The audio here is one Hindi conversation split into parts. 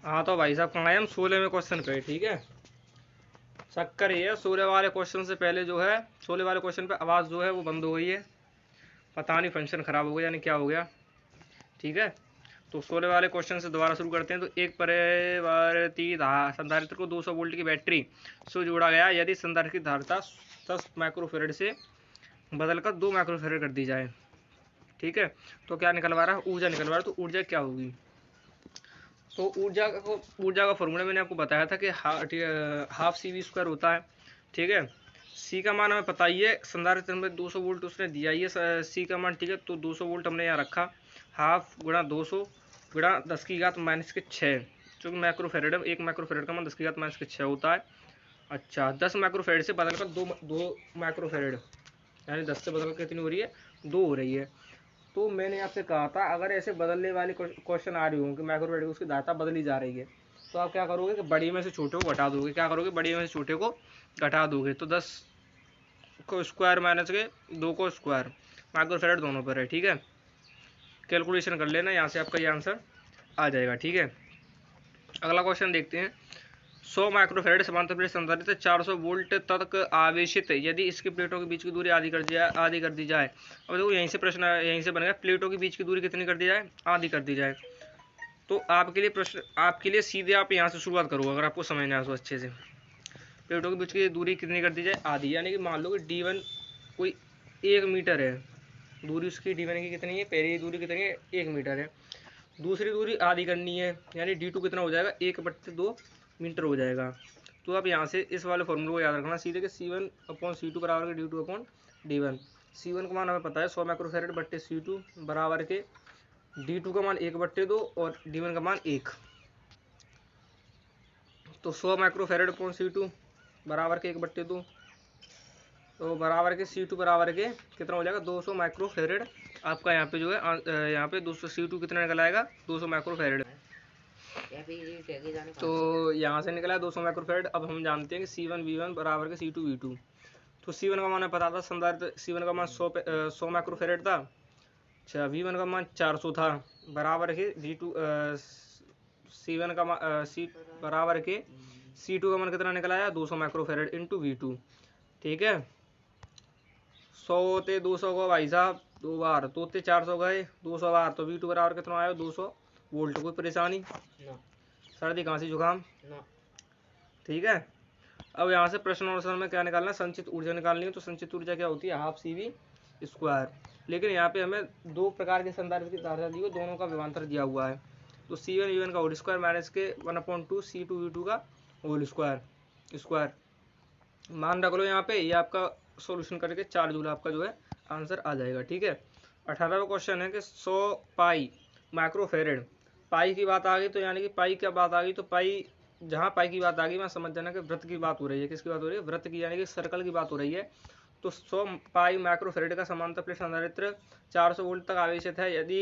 हाँ तो भाई साहब कहाँ आए हम 16 में क्वेश्चन पे, ठीक है। चक्कर ये है 16 वाले क्वेश्चन से पहले जो है 16 वाले क्वेश्चन पे आवाज़ जो है वो बंद हो गई है, पता नहीं फंक्शन ख़राब हो गया यानी क्या हो गया, ठीक है। तो 16 वाले क्वेश्चन से दोबारा शुरू करते हैं। तो एक परिवर्ती संधारित्र को 200 वोल्ट की बैटरी से जोड़ा गया यदि संधारित्र की धारिता 10 माइक्रोफेरेड से बदलकर 2 माइक्रोफेरेड कर दी जाए, ठीक है। तो क्या निकलवा रहा है, ऊर्जा निकलवा रहा है। तो ऊर्जा क्या होगी, तो ऊर्जा का फॉर्मूला मैंने आपको बताया था कि हाफ सी वी स्क्वायर होता है, ठीक है। सी का मान हमें पता ही है, संधारित्र में 200 वोल्ट उसने दिया ही है सी का मान, ठीक है। तो 200 वोल्ट हमने यहाँ रखा, हाफ गुणा 200 गुणा 10 की घात माइनस के 6, चूँकि माइक्रोफेरेड है, 1 माइक्रोफेरेड का मान 10 की घात माइनस के 6 होता है। अच्छा 10 माइक्रोफेरेड से बदलकर दो माइक्रोफेरेड, यानी 10 से बदल कर कितनी हो रही है, 2 हो रही है। तो मैंने आपसे कहा था अगर ऐसे बदलने वाले क्वेश्चन आ रही होंगे कि माइक्रोफेरेड उसकी धारिता बदली जा रही है, तो आप क्या करोगे कि बड़ी में से छोटे को घटा दोगे। क्या करोगे, बड़ी में से छोटे को घटा दोगे। तो 10 को स्क्वायर माइनस के 2 को स्क्वायर, माइक्रोफेरेड दोनों पर है, ठीक है। कैलकुलेशन कर लेना, यहाँ से आपका ये आंसर आ जाएगा, ठीक है। अगला क्वेश्चन देखते हैं। 100 माइक्रोफेरेड समांतर प्लेट संधारित्र 400 वोल्ट तक आवेशित यदि इसकी प्लेटों के बीच की दूरी आधी कर दी जाए। अब देखो यहीं से प्रश्न, यहीं से बनेगा, प्लेटों के बीच की दूरी कितनी कर दी जाए, आधी कर दी जाए। तो आपके लिए प्रश्न, आपके लिए सीधे आप यहाँ से शुरुआत करो अगर आपको समझना है तो अच्छे से। प्लेटों के बीच की दूरी कितनी कर दी जाए, आधी, यानी कि मान लो कि D1 कोई 1 मीटर है, दूरी उसकी D1 की कितनी है, पहली दूरी कितनी है, 1 मीटर है। दूसरी दूरी आधी करनी है, यानी D2 कितना हो जाएगा, 1/2 मीटर हो जाएगा। तो आप यहाँ से इस वाले फॉर्मूले को याद रखना सीधे कि C1/C2 बराबर के D2/D1। C1 का मान हमें पता है 100 माइक्रोफेरेड बट्टे C2 बराबर के D2 का मान 1/2 और D1 का मान 1। तो 100 माइक्रोफेरेड अपॉन C2 बराबर के 1/2, तो बराबर के C2 बराबर के कितना हो जाएगा, 200 माइक्रोफेरेड। आपका यहाँ पे जो है यहाँ पे 200 C2 कितना निकल आएगा, 200 माइक्रोफेरेड। तो यहाँ से निकला है 200 माइक्रोफेरेड। अब हम जानते हैं कि C1 V1 बराबर के C2 V2। तो C1 का मान पता था, संधारित्र C1 का मान 100 माइक्रोफेरेड था। अच्छा V1 का मान 400 था, बराबर के D2 C1 का मान C बराबर के C2 का मान कितना निकला है, 200 माइक्रोफेरेड इंटू V2, ठीक है। 100 ते 200 को भाई साहब 2 बार, 2 ते 400 गए, 200 बार, तो V2 बराबर कितना आया, 200 वोल्ट। कोई परेशानी, सर्दी खांसी जुकाम, ठीक है। अब यहाँ से प्रश्न अनुसार में क्या निकालना है, संचित ऊर्जा निकालनी है। तो संचित ऊर्जा क्या होती है, हाफ CV स्क्वायर। लेकिन यहाँ पे हमें 2 प्रकार के संधारित्र की धारिता दी हुई, दोनों का विभवांतर दिया हुआ है। तो C1 V1 का होल स्क्वायर माइनस के 1/2 C2 V2 का होल स्क्वायर मान रख लो यहाँ पे। ये आपका सॉल्यूशन करके 4 जूल आपका जो है आंसर आ जाएगा, ठीक है। 18वां क्वेश्चन है कि 100 पाई माइक्रोफेरेड, पाई की बात आ गई तो यानी कि पाई क्या बात आ गई, तो पाई, जहाँ पाई की बात आ गई मैं समझ जाना कि वृत्त की बात हो रही है। किसकी बात हो रही है, वृत्त की, यानी कि सर्कल की बात हो रही है। तो 100 पाई माइक्रोफेरेड का समांतर प्लेट संधारित्र 400 वोल्ट तक आवेशित है यदि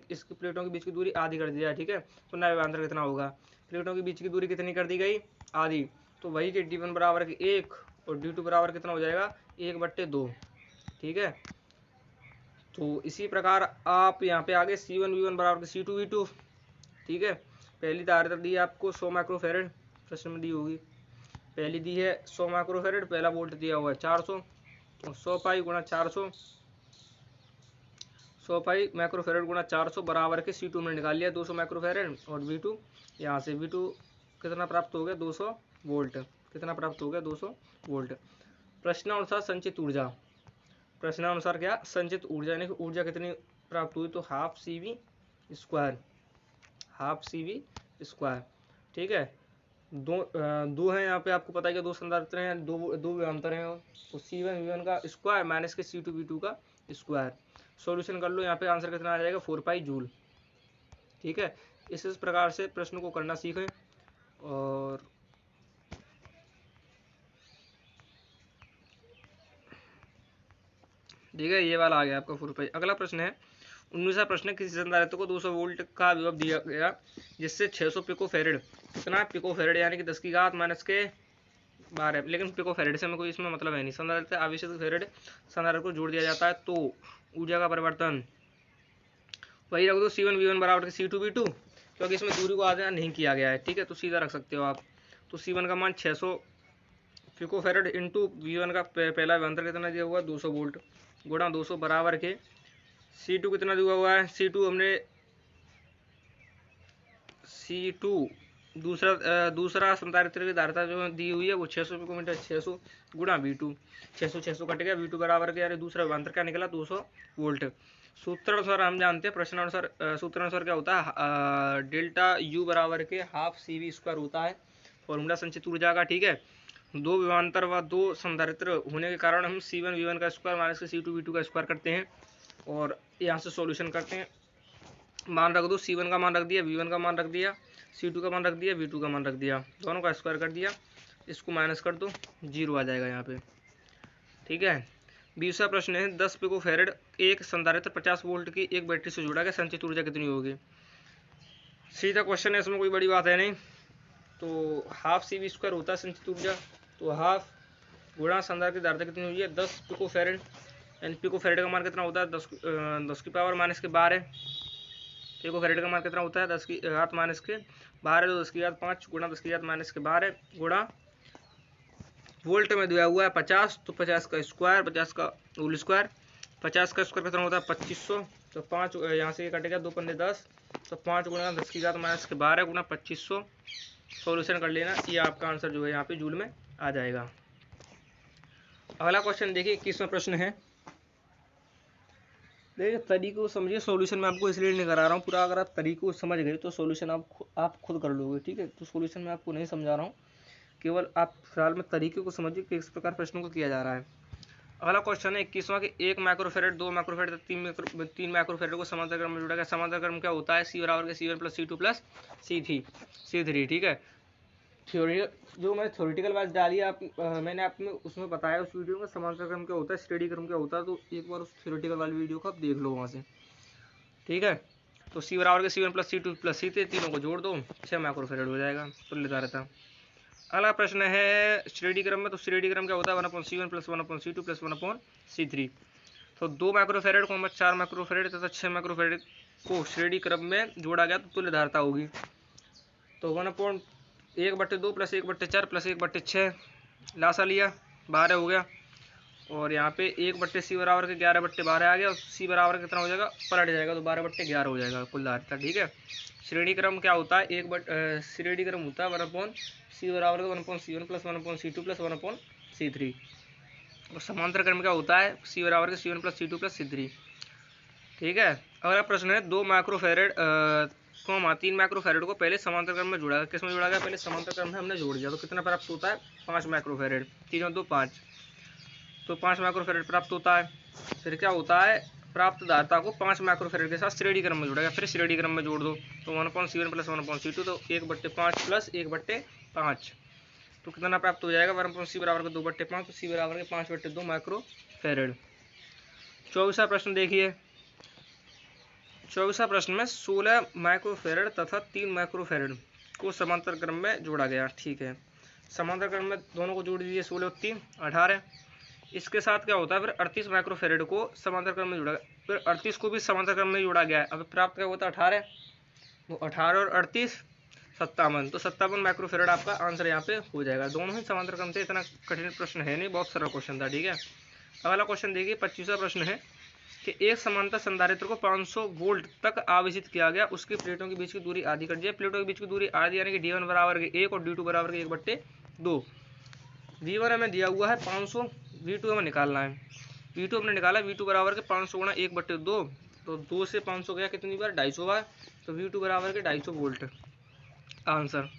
इसकी प्लेटों के बीच की दूरी आधी कर दी जाए, ठीक है। तो नया विभवांतर कितना होगा, प्लेटों के बीच की दूरी कितनी कर दी गई, आधी। तो वही कि D1 बराबर के 1 और D2 बराबर कितना हो जाएगा, 1/2, ठीक है। तो इसी प्रकार आप यहाँ पे आगे C1 V1 बराबर के C2 V2, ठीक है। पहली धारिता दी है आपको 100 माइक्रोफेरेड, प्रश्न में दी होगी, पहली दी है 100 माइक्रोफेरेड, पहला वोल्ट दिया हुआ है 400, और 100 पाई गुणा 400, 100 पाई माइक्रोफेरेड गुणा 400 बराबर के C2 में निकाल लिया 200 माइक्रोफेरेड, और V2 यहाँ से V2 कितना प्राप्त हो गया, 200 वोल्ट। कितना प्राप्त हो गया, 200 वोल्ट। प्रश्नानुसार संचित ऊर्जा, प्रश्नानुसार क्या, संचित ऊर्जा, यानी कि ऊर्जा कितनी प्राप्त हुई, तो half CV square, half CV square, ठीक है। दो है यहाँ पे, आपको पता है कि 2 संधारित्र हैं, दो विभवांतर हैं। तो C1 V1 का स्क्वायर माइनस के C2 V2 का स्क्वायर। सॉल्यूशन कर लो, यहाँ पे आंसर कितना आ जाएगा, 4 पाई जूल, ठीक है। इस प्रकार से प्रश्न को करना सीखें। और ठीक है, ये वाला आ गया आपका 4 पाई। अगला प्रश्न है 19वां प्रश्न, किसी संधारित्र को 200 वोल्ट का विभव दिया गया जिससे 600 पिको फेरेड, कितना पिको फेरेड, यानी कि 10 की घात माइनस के 12, लेकिन पिको फेरेड से हमें कोई इसमें मतलब है नहीं। संधारित्र आवेशित फेरेड संधारित्र को जोड़ दिया जाता है तो ऊर्जा का परिवर्तन वही रख दो, C1 V1 बराबर के C2 V2, क्योंकि इसमें दूरी को आधा नहीं किया गया है, ठीक है। तो सीधा रख सकते हो आप। तो C1 का मान 600 पिकोफेरेड इंटू V1 का पहला विभवांतर कितना दिया हुआ है 200 वोल्ट गुणा 200 बराबर के C2 कितना दिया हुआ है। C2 दूसरा संधारित्र की धारिता जो दी हुई है वो 600 पिकोमीटर, 600 गुणा V2, 600 कट गया, V2 बराबर के यार दूसरा विभवांतर क्या निकला 200 वोल्ट। सूत्र अनुसार हम जानते हैं, प्रश्न अनुसार सूत्र अनुसार क्या होता है, डेल्टा U बराबर के हाफ CV² होता है फॉर्मूला संचित ऊर्जा का, ठीक है। दो विभवांतर व दो संधारित्र होने के कारण हम C1 V1 का स्क्वायर माइनस C2 V2 का स्क्वायर करते हैं और यहाँ से सॉल्यूशन करते हैं। मान रख दो, C1 का मान रख दिया, V1 का मान रख दिया, C2 का मान रख दिया, V2 का मान रख दिया, दोनों का स्क्वायर कर दिया, इसको माइनस कर दो, 0 आ जाएगा यहाँ पे, ठीक है। 20वां प्रश्न है 10 पिकोफैरेड एक संधारित्र 50 वोल्ट की एक बैटरी से जुड़ा गया, संचित ऊर्जा कितनी होगी। सीधा क्वेश्चन है, इसमें कोई बड़ी बात है नहीं। तो हाफ CV² होता है संचित ऊर्जा, तो हाफ गुणा संधारित्र की धारिता कितनी हुई है 10 पिकोफैरेड, यानी पिकोफैरेड का मान कितना होता है 10 की पावर माइनस के 12। पिकोफैरेड का मान कितना होता है 10 की घात माइनस के 12, तो 10 की घात 5 गुणा 10 की घात माइनस के 12 गुणा वोल्ट में दिया हुआ है 50, तो 50 का स्क्वायर, 50 का होल स्क्वायर, 50 का स्क्वायर कितना होता है 2500, तो 5 यहाँ से ये कटेगा 2 पंजे 10, तो 5 गुणा 10 की घात माइनस के 12 गुणा 2500, सॉल्यूशन कर लेना, ये आपका आंसर जो है यहाँ पे जूल में आ जाएगा। अगला क्वेश्चन देखिए 21वां प्रश्न है। देखिए तरीके को समझिए, सॉल्यूशन मैं आपको इसलिए नहीं करा रहा हूँ पूरा, अगर आप तरीके को समझ गए तो सॉल्यूशन आप खुद कर लोगे, ठीक है। तो सॉल्यूशन मैं आपको नहीं समझा रहा हूँ, केवल आप फिलहाल में तरीके को समझिए कि किस प्रकार प्रश्नों को किया जा रहा है। अगला क्वेश्चन है 21वां कि 1 माइक्रोफेरेड 2 माइक्रोफेरेड 3 माइक्रोफेरेड को समांतर क्रम में जोड़ा गया। समांतर क्रम क्या होता है, C बराबर के C1 plus C2 plus C3, ठीक है। थ्योरी जो मैंने थ्योरेटिकल बात डाली आप मैंने आपने उसमें बताया उस वीडियो में समांतर क्रम क्या होता है, स्टेडी क्रम क्या होता है, तो एक बार उस थ्योरेटिकल वाली वीडियो को आप देख लो वहाँ से, ठीक है। तो C बराबर के C1 plus C2 plus C3, तीनों को जोड़ दो 6 माइक्रोफेरेड हो जाएगा तुल्यता रहता। अगला प्रश्न है श्रेणी क्रम में, तो श्रेणी क्रम क्या होता है 1/C1 plus 1/C2 plus 1/C3। तो 2 माइक्रोफेरेड को 4 माइक्रोफेरेड तथा 6 माइक्रोफेरेड को श्रेणी क्रम में जोड़ा गया तो तुल्य धारिता होगी। तो 1/2 प्लस 1/4 प्लस 1/6 लासा लिया 12 हो गया, और यहाँ पे 1/C बराबर के 11/12 आ गया, और C बराबर कितना हो जाएगा पलट जाएगा, तो 12/11 हो जाएगा कुल धारिता, ठीक है। श्रेणी क्रम क्या होता है श्रेणी क्रम होता है 1/C बराबर के 1/C1 plus 1/C2 plus 1/C3, और समांतर क्रम क्या होता है C बराबर के C1 plus C2 plus C3, ठीक है। अगला प्रश्न है 2 माइक्रोफेरेड 3 माइक्रोफेरेड को पहले समांतर क्रम में जोड़ा गया। किस में जोड़ा गया, पहले समांतर क्रम में हमने जोड़ दिया, तो कितना प्राप्त होता है 5 माइक्रोफेरेड, 3 और 2 5, तो 5 माइक्रोफेरेड प्राप्त होता है। फिर क्या होता है, प्राप्त धारिता को 5 माइक्रोफेरेड के साथ श्रेणी क्रम में जोड़ा गया, फिर श्रेणी क्रम में जोड़ दो, तो 1/C1 प्लस 1/C2, तो 1/5 प्लस 1/5, तो कितना प्राप्त हो जाएगा 1/C बराबर के 2/5, तो C बराबर के 5/2 माइक्रोफेरेड। 24वां प्रश्न देखिए। 24वां प्रश्न में 16 माइक्रोफेरेड तथा 3 माइक्रोफेरेड को समांतर क्रम में जोड़ा गया, ठीक है। समांतर क्रम में दोनों को जोड़ दीजिए, 16 और 3 18। इसके साथ क्या होता है फिर 38 माइक्रोफेरेड को समांतर क्रम में जोड़ा गया, फिर 38 को भी समांतर क्रम में जोड़ा गया है। अब प्राप्त क्या होता है 18, तो 18 और 38 57, तो 57 माइक्रोफेरेड आपका आंसर यहाँ पे हो जाएगा। दोनों ही समांतर क्रम थे, इतना कठिन प्रश्न है नहीं, बहुत सरल क्वेश्चन था, ठीक है। अगला क्वेश्चन देखिए 25वां प्रश्न है कि एक समांतर संधारित्र को 500 वोल्ट तक आवेशित किया गया, उसकी प्लेटों के बीच की दूरी आधी कर दिया। प्लेटों के बीच की दूरी आधी यानी कि D1 बराबर के 1 और D2 बराबर के 1/2। V1 हमें दिया हुआ है 500, V2 हमें निकालना है, V2 हमने निकाला, V2 बराबर के 500 गुणा 1/2, तो 2 से 500 गया कितनी बार 250 बार, तो V2 बराबर के 250 वोल्ट आंसर।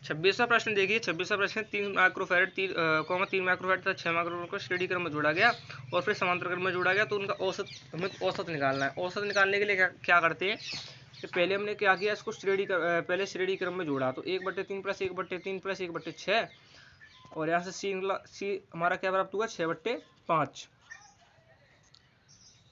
26वां प्रश्न देखिए। 26वां प्रश्न 3 माइक्रोफेरेड 3 माइक्रोफेरेड तथा 6 माइक्रोफेरेड को श्रेणी क्रम में जोड़ा गया और फिर समांतर क्रम में जोड़ा गया, तो उनका हमें औसत निकालना है। औसत निकालने के लिए क्या करते हैं कि पहले हमने क्या किया, इसको पहले श्रेणी क्रम में जोड़ा, तो 1/3 प्लस 1/3 प्लस 1/6, और यहाँ से C हमारा क्या प्राप्त हुआ 6/5।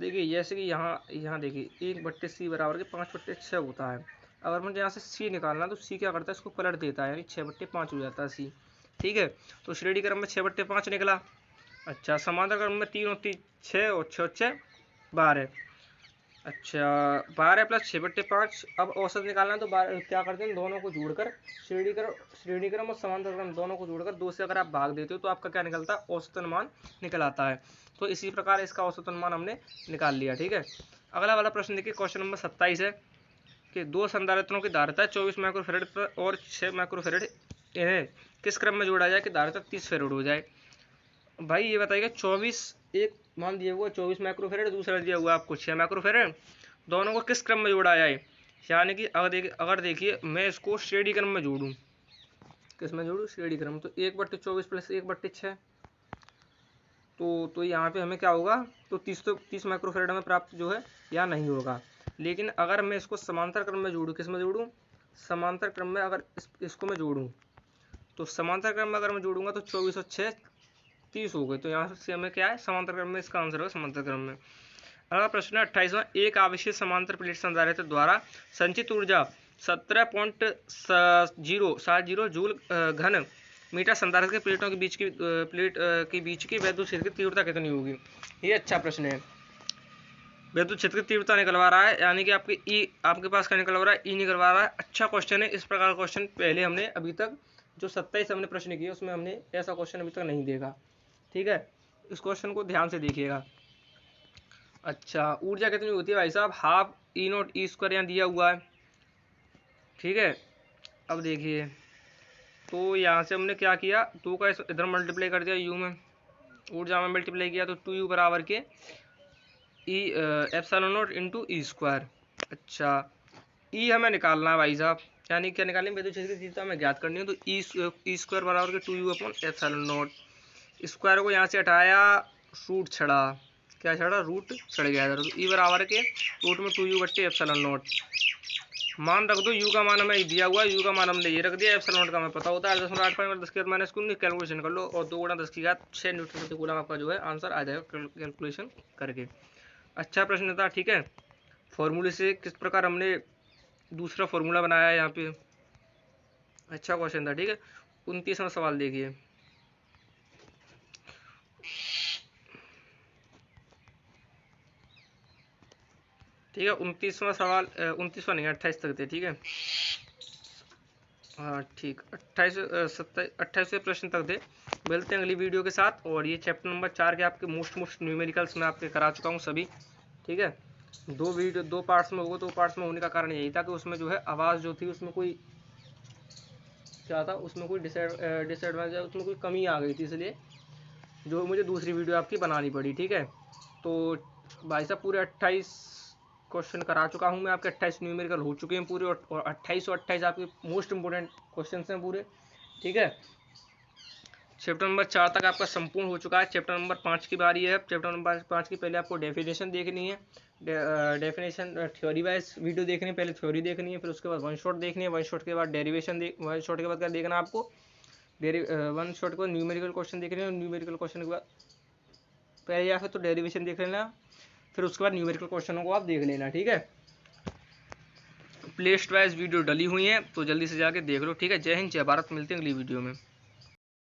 देखिए जैसे कि यहाँ देखिए 1/C बराबर के 5/6 होता है। अगर मुझे यहाँ से C निकालना, तो C क्या करता है, इसको पलट देता है, यानी 6/5 हो जाता है C, ठीक है। तो श्रेणी क्रम में 6/5 निकला। अच्छा, समांतर क्रम में 3 और 3 6 और 6 और 6 12, अच्छा 12 + 6/5। अब औसत निकालना है तो क्या करते हैं, दोनों को जोड़कर श्रेणी क्रम और समांतर क्रम दोनों को जोड़कर 2 से अगर आप भाग देते हो तो आपका क्या निकलता है, औसतन मान निकल आता है। तो इसी प्रकार इसका औसतन मान हमने निकाल लिया। ठीक है, अगला वाला प्रश्न देखिए, क्वेश्चन नंबर 27 है कि दो संधारित्रों की धारिता 24 माइक्रोफेरेड पर और 6 माइक्रोफेरेड, इन्हें किस क्रम में जोड़ा जाए कि धारिता 30 फेरेड हो जाए। भाई ये बताइएगा, 24 एक मान दिया हुआ 24 माइक्रोफेरेड, दूसरा दिया हुआ आपको 6 माइक्रोफेरेड, दोनों को किस क्रम में जोड़ा जाए। यानी कि अगर देखिए मैं इसको श्रेणी क्रम में जोड़ूं, किस में जोड़ूं, श्रेणी क्रम, तो 1/24 + 1/6, तो यहाँ पे हमें क्या होगा, तो 30 माइक्रोफेरेड हमें प्राप्त जो है या नहीं होगा। लेकिन अगर मैं इसको समांतर क्रम में जोड़ूं, किस में जोड़ूं, समांतर क्रम में अगर इसको मैं जोड़ूं, तो समांतर क्रम में अगर मैं जोड़ूंगा तो 24 और 6 30 हो गए। तो यहाँ से हमें क्या है, समांतर क्रम में इसका आंसर होगा समांतर क्रम में। अगला प्रश्न है 28वां, एक आवेशित समांतर प्लेट संधारित्र द्वारा संचित ऊर्जा 17.070 जूल घन मीटर संधारित्र के प्लेटों के बीच की वैद्युत क्षेत्र की तीव्रता कितनी होगी। ये अच्छा प्रश्न है। वैद्युत क्षेत्र की तीव्रता निकलवा रहा है, यानी कि आपके पास क्या निकलवा रहा है, ई निकलवा रहा है। अच्छा क्वेश्चन है। इस प्रकार का क्वेश्चन पहले हमने अभी तक जो 27 हमने प्रश्न किए उसमें हमने ऐसा क्वेश्चन अभी तक नहीं देखा। ठीक है, इस क्वेश्चन को ध्यान से देखिएगा। अच्छा, ऊर्जा कितनी होती है भाई साहब, हाफ E0 यहाँ दिया हुआ है। ठीक है, अब देखिए, तो यहाँ से हमने क्या किया, 2 का इधर मल्टीप्लाई कर दिया यू में, ऊर्जा में मल्टीप्लाई किया तो 2u बराबर के ε0 × E²। अच्छा, ई हमें निकालना है भाई साहब, यानी क्या निकालें, वैद्युत क्षेत्र की तीव्रता हमें ज्ञात करनी है। तो E² बराबर के 2u/ε0, स्क्वायर को यहाँ से हटाया, रूट छड़ा, क्या छड़ा, रूट चढ़ गया इधर। तो ई बराबर के रूट में 2u/ε0, मान रख दो, u का मान हमें दिया हुआ है, u का मान हमने ये रख दिया, ε0 का हमें पता होता है 10.85 10 की घात -19, कैलकुलेशन कर लो, और 2 × 10 की घात 6 न्यूटन प्रति कूलम आपका जो है आंसर आ जाएगा कैलकुलेशन करके। अच्छा प्रश्न था। ठीक है, फॉर्मूले से किस प्रकार हमने दूसरा फॉर्मूला बनाया है यहाँ पे, अच्छा क्वेश्चन था। ठीक है, 29वां सवाल देखिए। ठीक है, 29वां सवाल, 29वां नहीं 28 तक थे। ठीक है, हाँ ठीक, 28वें प्रश्न तक थे। मिलते हैं अगली वीडियो के साथ। और ये चैप्टर नंबर 4 के आपके मोस्ट न्यूमेरिकल्स में आपके करा चुका हूँ सभी। ठीक है, 2 पार्ट्स में होगा, तो पार्ट्स में होने का कारण यही था कि उसमें जो है आवाज़ जो थी उसमें कोई क्या था, उसमें कोई डिसएडवांटेज, उसमें कोई कमी आ गई थी, इसलिए जो मुझे दूसरी वीडियो आपकी बनानी पड़ी। ठीक है, तो भाई साहब पूरे 28 क्वेश्चन करा चुका हूँ मैं आपके, 28 न्यूमेरिकल हो चुके हैं पूरे, और 28 आपके मोस्ट इंपोर्टेंट क्वेश्चन हैं पूरे। ठीक है, चैप्टर नंबर 4 तक आपका संपूर्ण हो चुका है। चैप्टर नंबर 5 की बारी है। चैप्टर नंबर 5 की पहले आपको डेफिनेशन देखनी है, डेफिनेशन थ्योरी वाइज वीडियो देखनी है, पहले थ्योरी देखनी है, फिर उसके बाद वन शॉट देखनी है, वन शॉट के बाद डेरिवेशन वन शॉट के बाद क्या देखना है आपको, वन शॉट के बाद न्यूमेरिकल क्वेश्चन देखने हैं, न्यूमेरिकल क्वेश्चन के बाद पहले या फिर तो डेरिवेशन देख लेना, फिर उसके बाद न्यूमेरिकल क्वेश्चनों को आप देख लेना। ठीक है, प्लेलिस्ट वाइज वीडियो डली हुई है, तो जल्दी से जाके देख लो। ठीक है, जय हिंद जय भारत, मिलते हैं अगली वीडियो में।